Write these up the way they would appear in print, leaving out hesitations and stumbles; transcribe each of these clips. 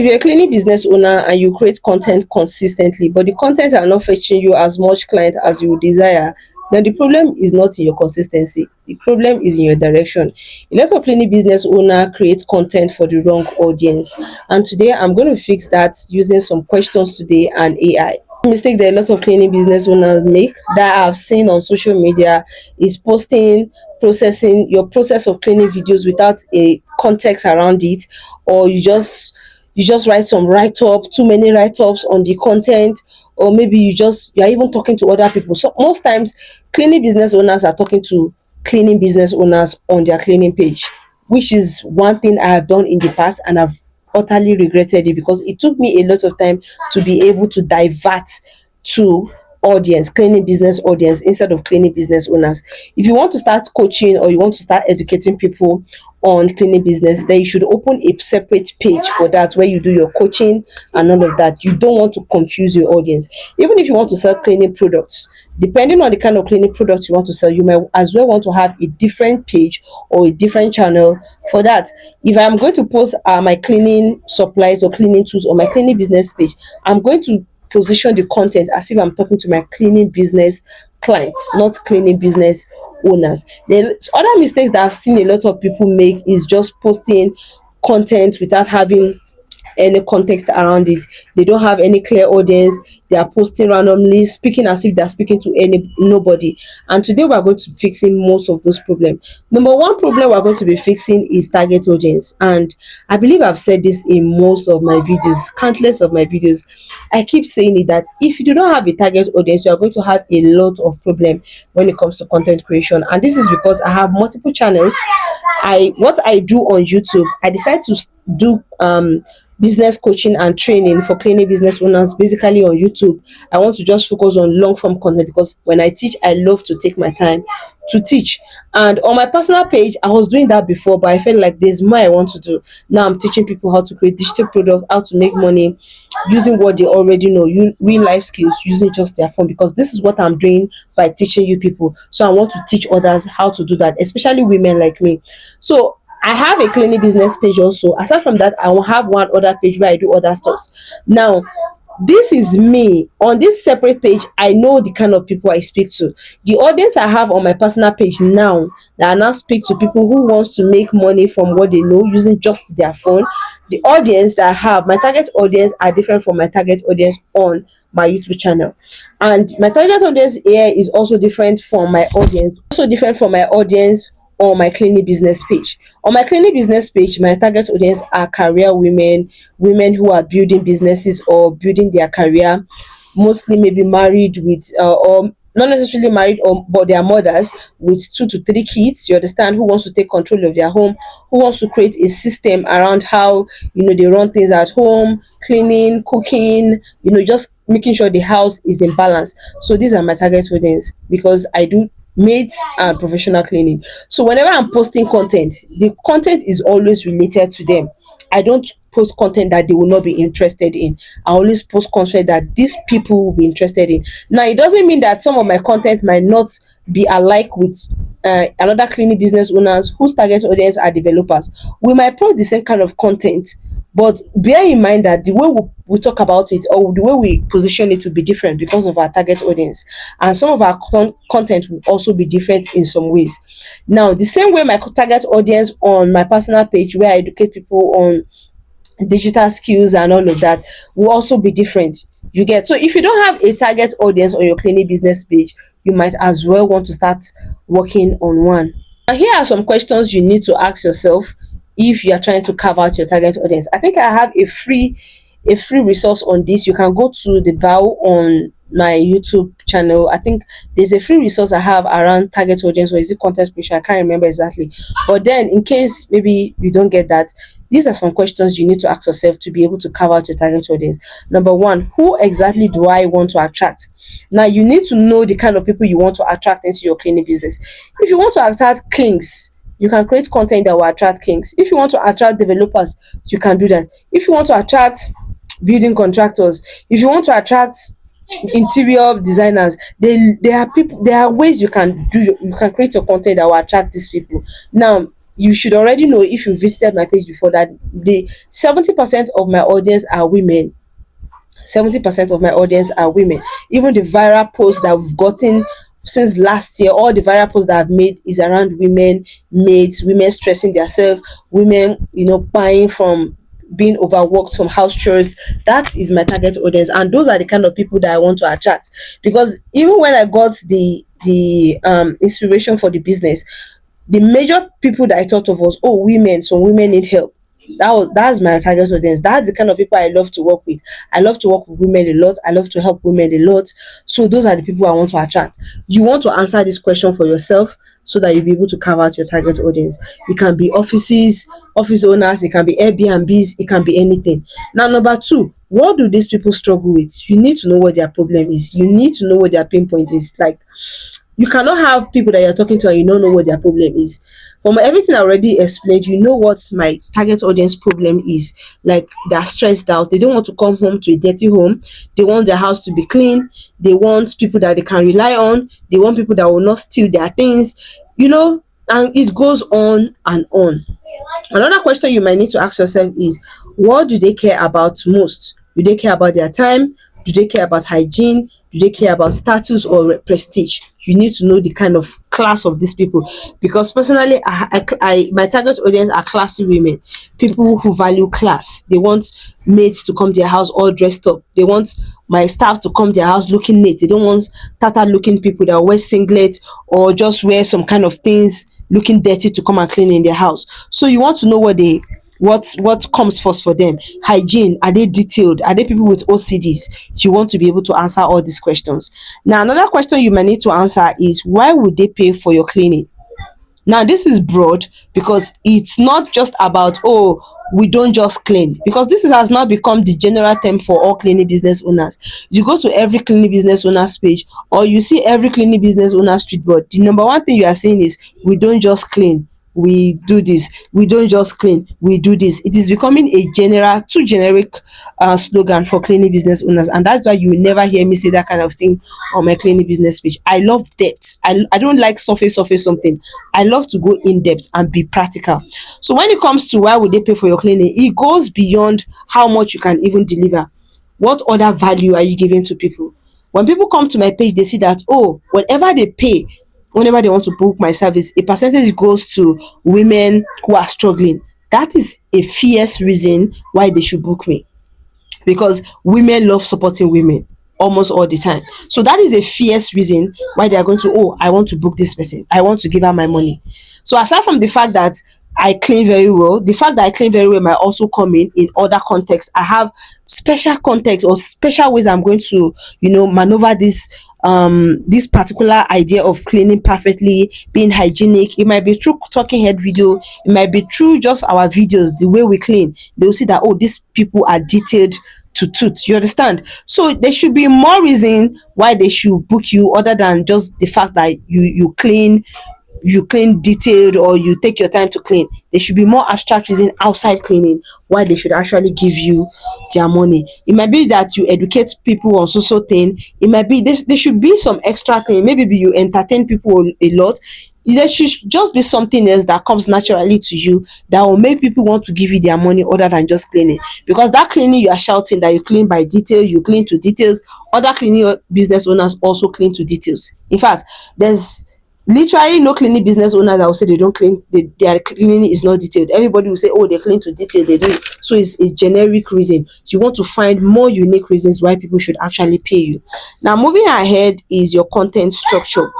If you're a cleaning business owner and you create content consistently, but the content are not fetching you as much client as you desire, then the problem is not in your consistency. The problem is in your direction. A lot of cleaning business owner create content for the wrong audience. And today I'm going to fix that using some questions today and AI. Mistake that a lot of cleaning business owners make that I've seen on social media is posting processing your process of cleaning videos without a context around it, or you just write some write-up, too many write-ups on the content, or maybe you're even talking to other people. So most times cleaning business owners are talking to cleaning business owners on their cleaning page, which is one thing I have done in the past, and I've utterly regretted it because it took me a lot of time to be able to divert to cleaning business audience instead of cleaning business owners. If you want to start coaching or you want to start educating people on cleaning business, then you should open a separate page for that where you do your coaching and all of that. You don't want to confuse your audience. Even if you want to sell cleaning products, depending on the kind of cleaning products you want to sell, you might as well want to have a different page or a different channel for that. If I'm going to post my cleaning supplies or cleaning tools on my cleaning business page, I'm going to position the content as if I'm talking to my cleaning business clients, not cleaning business owners. The other mistakes that I've seen a lot of people make is just posting content without having any context around it. They don't have any clear audience. They are posting randomly, speaking as if they're speaking to nobody. And today we're going to be fixing most of those problems. Number one problem we're going to be fixing is target audience. And I believe I've said this in most of my videos, countless of my videos. I keep saying it that if you do not have a target audience, you are going to have a lot of problem when it comes to content creation. And this is because I have multiple channels. What I do on YouTube, I decide to do business coaching and training for cleaning business owners basically on YouTube. I want to just focus on long form content because when I teach, I love to take my time to teach. And on my personal page, I was doing that before, but I felt like there's more I want to do. Now I'm teaching people how to create digital products, how to make money using what they already know, real life skills, using just their phone, because this is what I'm doing by teaching you people. So I want to teach others how to do that, especially women like me. So I have a cleaning business page also. Aside from that, I will have one other page where I do other stuff. Now, this is me. On this separate page, I know the kind of people I speak to. The audience I have on my personal page now, that I now speak to people who wants to make money from what they know using just their phone. The audience that I have, my target audience are different from my target audience on my YouTube channel. And my target audience here is also different from my audience on my cleaning business page. On my cleaning business page, my target audience are career women, women who are building businesses or building their career, mostly maybe married with or not necessarily married, or but they are mothers with 2 to 3 kids, you understand, who wants to take control of their home, who wants to create a system around how they run things at home, cleaning, cooking, just making sure the house is in balance. So these are my target audience because I do mates and professional cleaning. So whenever I'm posting content, the content is always related to them. I don't post content that they will not be interested in. I always post content that these people will be interested in. Now, it doesn't mean that some of my content might not be alike with another cleaning business owners whose target audience are developers. We might post the same kind of content, but bear in mind that the way we talk about it or the way we position it will be different because of our target audience. And some of our content will also be different in some ways. Now, the same way my target audience on my personal page, where I educate people on digital skills and all of that, will also be different. You get? So if you don't have a target audience on your cleaning business page, you might as well want to start working on one. Now, here are some questions you need to ask yourself if you are trying to carve out your target audience. I think I have a free resource on this. You can go to the bio on my YouTube channel. I think there's a free resource I have around target audience, or is it content creation? I can't remember exactly. But then in case maybe you don't get that, these are some questions you need to ask yourself to be able to carve out your target audience. Number one, who exactly do I want to attract? Now, you need to know the kind of people you want to attract into your cleaning business. If you want to attract kings, you can create content that will attract kings. If you want to attract developers, you can do that. If you want to attract building contractors, if you want to attract interior designers, there are ways you can create your content that will attract these people. Now, you should already know, if you visited my page before, that the 70% of my audience are women. 70% of my audience are women. Even the viral posts that we've gotten since last year, all the viral posts that I've made is around women, maids, women stressing themselves, women, buying from, being overworked from house chores. That is my target audience, and those are the kind of people that I want to attract. Because even when I got the inspiration for the business, the major people that I thought of was, oh, women, some women need help. That's my target audience. That's the kind of people I love to work with. I love to work with women a lot. I love to help women a lot. So those are the people I want to attract. You want to answer this question for yourself so that you'll be able to carve out your target audience. It can be offices, office owners, it can be Airbnbs, it can be anything. Now, number two, what do these people struggle with? You need to know what their problem is. You need to know what their pain point is. Like, you cannot have people that you're talking to and you don't know what their problem is. From everything I already explained, you know what my target audience problem is. Like, they're stressed out. They don't want to come home to a dirty home. They want their house to be clean. They want people that they can rely on. They want people that will not steal their things, and it goes on and on. Another question you might need to ask yourself is, what do they care about most? Do they care about their time? Do they care about hygiene? Do they care about status or prestige? You need to know the kind of class of these people, because personally, my target audience are classy women, people who value class. They want maids to come to their house all dressed up. They want my staff to come to their house looking neat. They don't want tattered looking people that wear singlet or just wear some kind of things looking dirty to come and clean in their house. So you want to know what comes first for them. Hygiene, are they detailed? Are they people with OCDs? You want to be able to answer all these questions. Now, another question you might need to answer is, why would they pay for your cleaning? Now, this is broad because it's not just about, oh, we don't just clean, because has now become the general term for all cleaning business owners. You go to every cleaning business owners page, or you see every cleaning business owner street board. The number one thing you are saying is, we don't just clean, we do this. We don't just clean, we do this. It is becoming a too generic slogan for cleaning business owners, and that's why you will never hear me say that kind of thing on my cleaning business page. I love depth. I don't like surface something. I love to go in depth and be practical. So when it comes to why would they pay for your cleaning, it goes beyond how much you can even deliver. What other value are you giving to people? When people come to my page, they see that, oh, whatever they pay, whenever they want to book my service, a percentage goes to women who are struggling. That is a fierce reason why they should book me, because women love supporting women almost all the time. So that is a fierce reason why they are going to, oh, I want to book this person, I want to give her my money. So aside from the fact that I clean very well, the fact that I clean very well might also come in other contexts. I have special context or special ways I'm going to, maneuver this particular idea of cleaning perfectly, being hygienic. It might be through talking head video, it might be through just our videos, the way we clean. They'll see that, oh, these people are detailed to tooth. You understand? So there should be more reason why they should book you, other than just the fact that you clean detailed, or you take your time to clean. There should be more abstract reason outside cleaning why they should actually give you their money. It might be that you educate people on so thing. It might be this. There should be some extra thing. Maybe you entertain people a lot. There should just be something else that comes naturally to you that will make people want to give you their money, other than just cleaning. Because that cleaning, you are shouting that you clean by detail, you clean to details. Other cleaning business owners also clean to details. In fact, there's literally no cleaning business owners that will say they don't clean, their cleaning is not detailed. Everybody will say, oh, they clean to detail, they do it. So it's a generic reason. You want to find more unique reasons why people should actually pay you. Now, moving ahead is your content structure.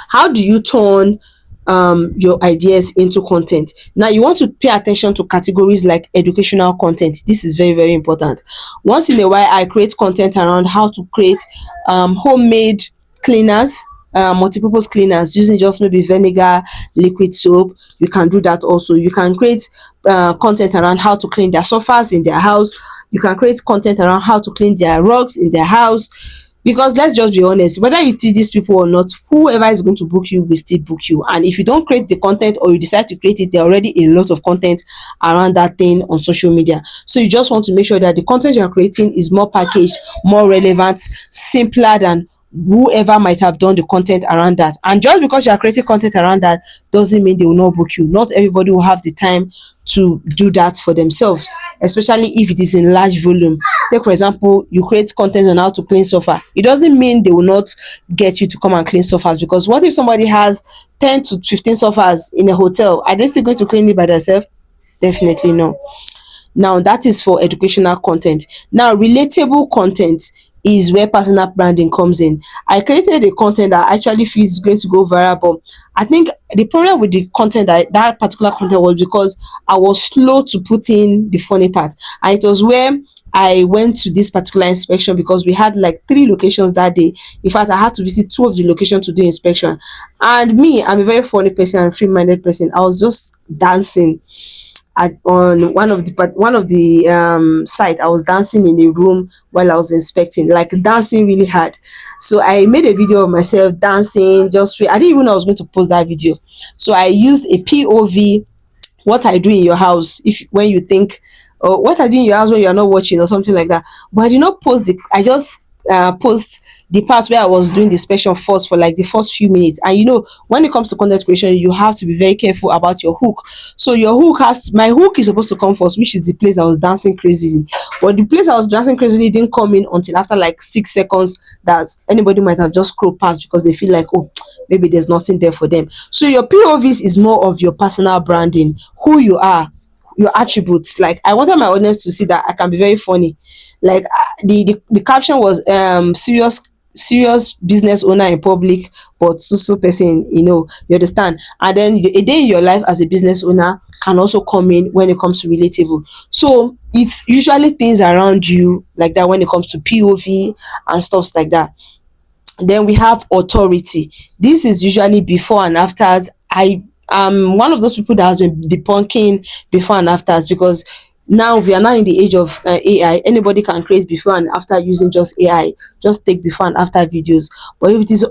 How do you turn your ideas into content? Now, you want to pay attention to categories like educational content. This is very, very important. Once in a while, I create content around how to create homemade cleaners, multi-purpose cleaners, using just maybe vinegar, liquid soap. You can do that also. You can create content around how to clean their sofas in their house. You can create content around how to clean their rugs in their house. Because let's just be honest, whether you teach these people or not, whoever is going to book you will still book you. And if you don't create the content, or you decide to create it, there are already a lot of content around that thing on social media. So you just want to make sure that the content you're creating is more packaged, more relevant, simpler than whoever might have done the content around that. And just because you are creating content around that doesn't mean they will not book you. Not everybody will have the time to do that for themselves, especially if it is in large volume. Take for example, you create content on how to clean sofa. It doesn't mean they will not get you to come and clean sofas, because what if somebody has 10 to 15 sofas in a hotel? Are they still going to clean it by themselves? Definitely no. Now that is for educational content. Now relatable content is where personal branding comes in. I created a content that I actually feel is going to go viral, but I think the problem with the content, that particular content, was because I was slow to put in the funny part. And it was where I went to this particular inspection, because we had like 3 locations that day. In fact, I had to visit 2 of the locations to do inspection. And me, I'm a very funny person and free-minded person. I was just dancing on one of the site. I was dancing in a room while I was inspecting, like dancing really hard. So I made a video of myself dancing, just free. I didn't even know I was going to post that video. So I used a POV, what I do in your house, if when you think, or what I do in your house when you're not watching, or something like that. But I did not post the I just post the part where I was doing the special first, for like the first few minutes. And when it comes to content creation, you have to be very careful about your hook. So your hook my hook is supposed to come first, which is the place I was dancing crazily. But the place I was dancing crazily didn't come in until after like 6 seconds, that anybody might have just scrolled past, because they feel like, oh, maybe there's nothing there for them. So your POVs is more of your personal branding, who you are, your attributes. Like, I wanted my audience to see that I can be very funny. Like, the caption was serious business owner in public, but so person, you understand. And then a day in your life as a business owner can also come in when it comes to relatable. So it's usually things around you like that when it comes to POV and stuff like that. Then we have authority. This is usually before and afters. I am one of those people that has been debunking before and afters, because now we are now in the age of AI. Anybody can create before and after using just AI. Just take before and after videos. But if it is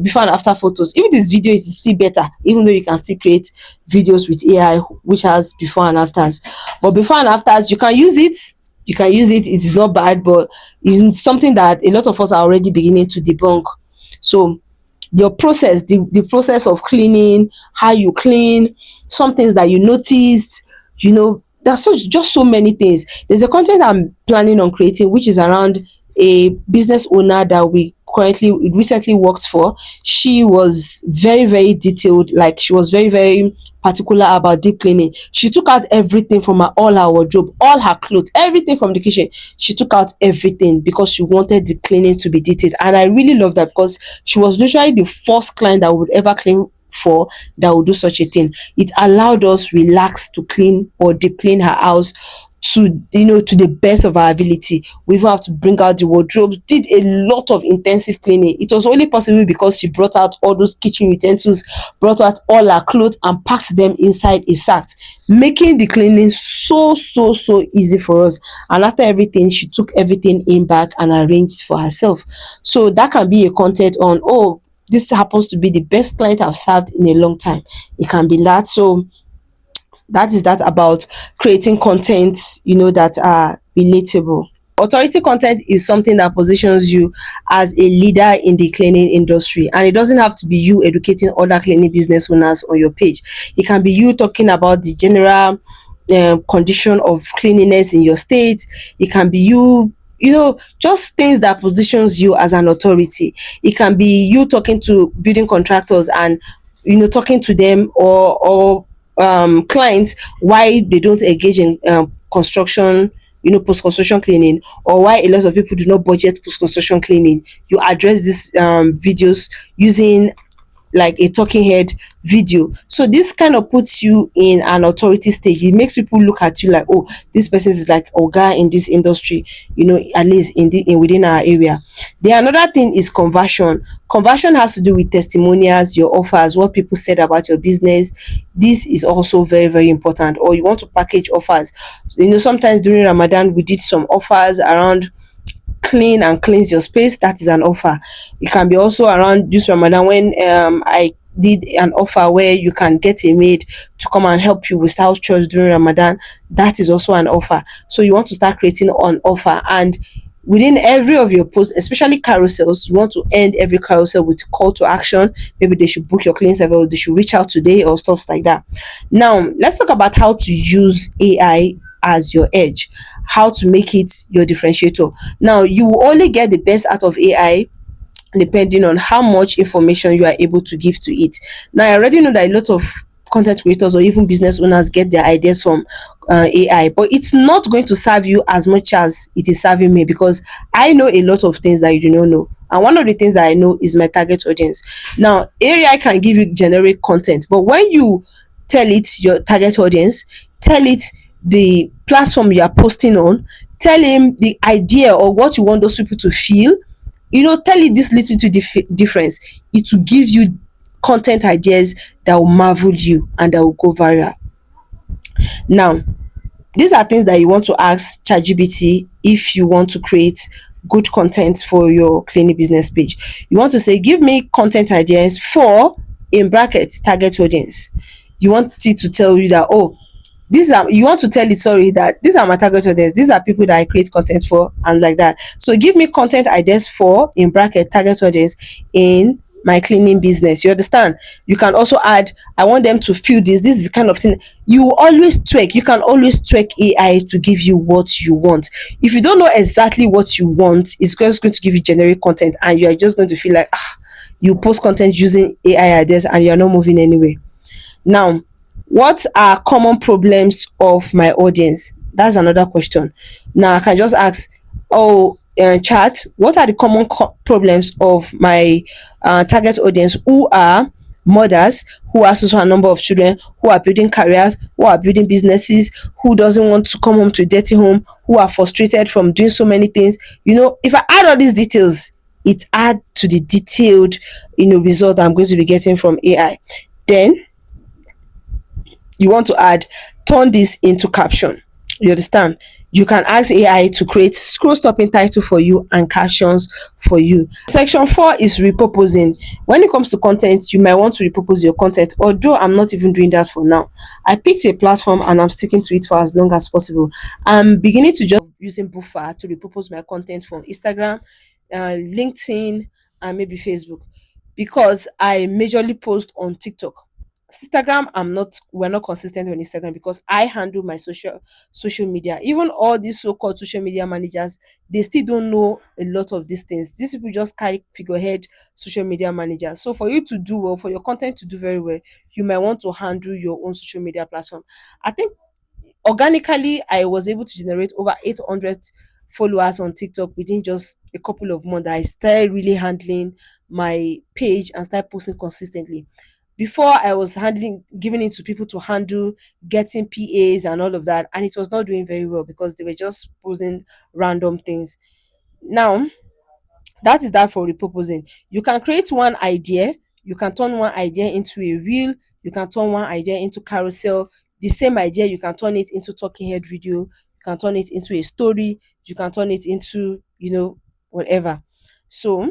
before and after photos, if it is video, it is still better, even though you can still create videos with AI which has before and afters. But before and afters, you can use it. It is not bad, but it's something that a lot of us are already beginning to debunk. So your process, the process of cleaning, how you clean, some things that you noticed, there's just so many things. There's a content I'm planning on creating, which is around a business owner that we recently worked for. She was very, very detailed. Like, she was very, very particular about deep cleaning. She took out everything from all her wardrobe, all her clothes, everything from the kitchen. She took out everything because she wanted the cleaning to be detailed. And I really love that, because she was literally the first client that would ever clean for that would do such a thing. It allowed us relax to clean or deep clean her house to the best of our ability. We even have to bring out the wardrobes, did a lot of intensive cleaning. It was only possible because she brought out all those kitchen utensils, brought out all her clothes and packed them inside a sack, making the cleaning so easy for us. And after everything, she took everything in back and arranged for herself. So that can be a content on, oh, this happens to be the best client I've served in a long time. It can be that. So that is that about creating content, that are relatable. Authority content is something that positions you as a leader in the cleaning industry, and it doesn't have to be you educating other cleaning business owners on your page. It can be you talking about the general condition of cleanliness in your state. It can be you, just things that positions you as an authority. It can be you talking to building contractors and talking to them, or clients, why they don't engage in construction, post-construction cleaning, or why a lot of people do not budget post-construction cleaning. You address these videos using like a talking head video. So this kind of puts you in an authority stage. It makes people look at you like, oh, this person is like Oga in this industry, at least in within our area. Then another thing is conversion. Conversion has to do with testimonials, your offers, what people said about your business. This is also very, very important. Or you want to package offers. Sometimes during Ramadan, we did some offers around clean and cleanse your space. That is an offer. It can be also around this Ramadan when I did an offer where you can get a maid to come and help you with house chores during Ramadan. That is also an offer. So you want to start creating an offer, and within every of your posts, especially carousels, you want to end every carousel with call to action. Maybe they should book your cleaning service, or they should reach out today, or stuff like that. Now let's talk about how to use AI as your edge, how to make it your differentiator. Now you will only get the best out of AI depending on how much information you are able to give to it. Now, I already know that a lot of content creators or even business owners get their ideas from AI, but it's not going to serve you as much as it is serving me, because I know a lot of things that you do not know. And one of the things that I know is my target audience. Now, AI can give you generic content, but when you tell it your target audience, tell it the platform you are posting on, tell him the idea or what you want those people to feel, tell it this little to difference, it will give you content ideas that will marvel you and that will go viral. Now, these are things that you want to ask ChatGPT if you want to create good content for your clinic business page. You want to say, give me content ideas for, in bracket, target audience. You want it to tell you that, oh, these are, you want to tell it, sorry, that these are my target audience, these are people that I create content for, and like that. So give me content ideas for, in bracket, target audience in my cleaning business. You understand? You can also add, I want them to feel this is the kind of thing. You can always tweak AI to give you what you want. If you don't know exactly what you want, it's just going to give you generic content, and you are just going to feel like, you post content using AI ideas and you're not moving anywhere. Now, what are common problems of my audience? That's another question. Now I can just ask, oh, chat, what are the common problems of my target audience, who are mothers, who are also a number of children, who are building careers, who are building businesses, who doesn't want to come home to a dirty home, who are frustrated from doing so many things. If I add all these details, it add to the detailed result I'm going to be getting from AI. Then you want to add, turn this into caption. You understand? You can ask AI to create scroll stopping title for you and captions for you. Section 4 is repurposing. When it comes to content, you might want to repurpose your content, although I'm not even doing that for now. I picked a platform and I'm sticking to it for as long as possible. I'm beginning to just using Buffer to repurpose my content from Instagram, LinkedIn, and maybe Facebook, because I majorly post on TikTok. Instagram, we're not consistent on Instagram because I handle my social media. Even all these so-called social media managers, they still don't know a lot of these things. These people just carry figurehead social media managers. So for you to do well, for your content to do very well, you might want to handle your own social media platform. I think organically I was able to generate over 800 followers on TikTok within just a couple of months. I started really handling my page and started posting consistently. Before, I was giving it to people to handle, getting PAs and all of that, and it was not doing very well because they were just posting random things. Now, that is that for repurposing. You can create one idea, you can turn one idea into a reel, you can turn one idea into carousel. The same idea, you can turn it into talking head video, you can turn it into a story, you can turn it into, whatever. So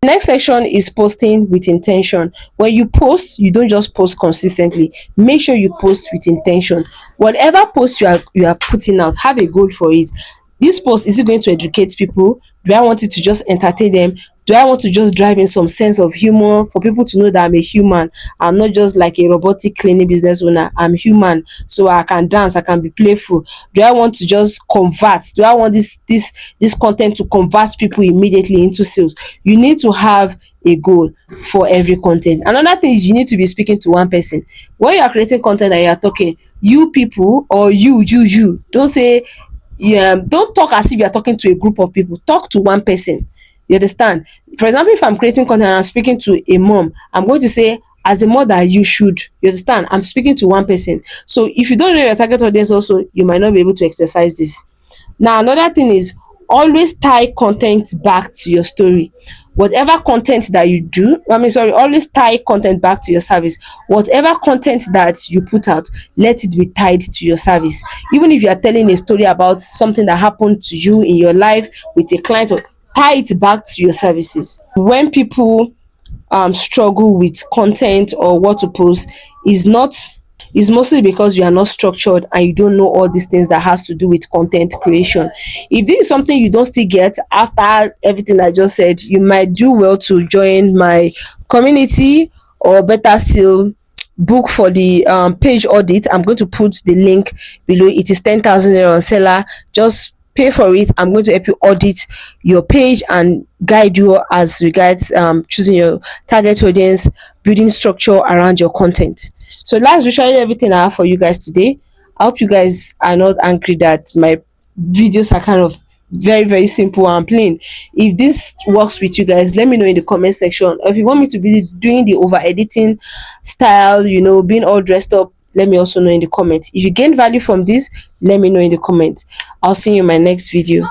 next section is posting with intention. When you post, you don't just post consistently. Make sure you post with intention. Whatever post you are putting out, have a goal for it. This post, is it going to educate people? Do I want it to just entertain them? Do I want to just drive in some sense of humor for people to know that I'm a human? I'm not just like a robotic cleaning business owner. I'm human, so I can dance, I can be playful. Do I want to just convert? Do I want this content to convert people immediately into sales? You need to have a goal for every content. Another thing is, you need to be speaking to one person. When you are creating content and you are talking, you people, or you don't say, don't talk as if you are talking to a group of people. Talk to one person. You understand? For example, if I'm creating content and I'm speaking to a mom, I'm going to say, as a mother, you should. You understand? I'm speaking to one person. So if you don't know your target audience also, you might not be able to exercise this. Now, another thing is, always tie content back to your story. Whatever content that you do, always tie content back to your service. Whatever content that you put out, let it be tied to your service. Even if you are telling a story about something that happened to you in your life with a client, or tie it back to your services. When people struggle with content or what to post, is not is mostly because you are not structured and you don't know all these things that has to do with content creation. If this is something you don't still get after everything I just said, you might do well to join my community, or better still, book for the page audit. I'm going to put the link below. It is 10,000 naira on seller. Just pay for it. I'm going to help you audit your page and guide you as regards choosing your target audience, building structure around your content. So that's literally everything I have for you guys today. I hope you guys are not angry that my videos are kind of very simple and plain. If this works with you guys, let me know in the comment section. Or if you want me to be doing the over editing style, being all dressed up, let me also know in the comment. If you gain value from this, let me know in the comment. I'll see you in my next video.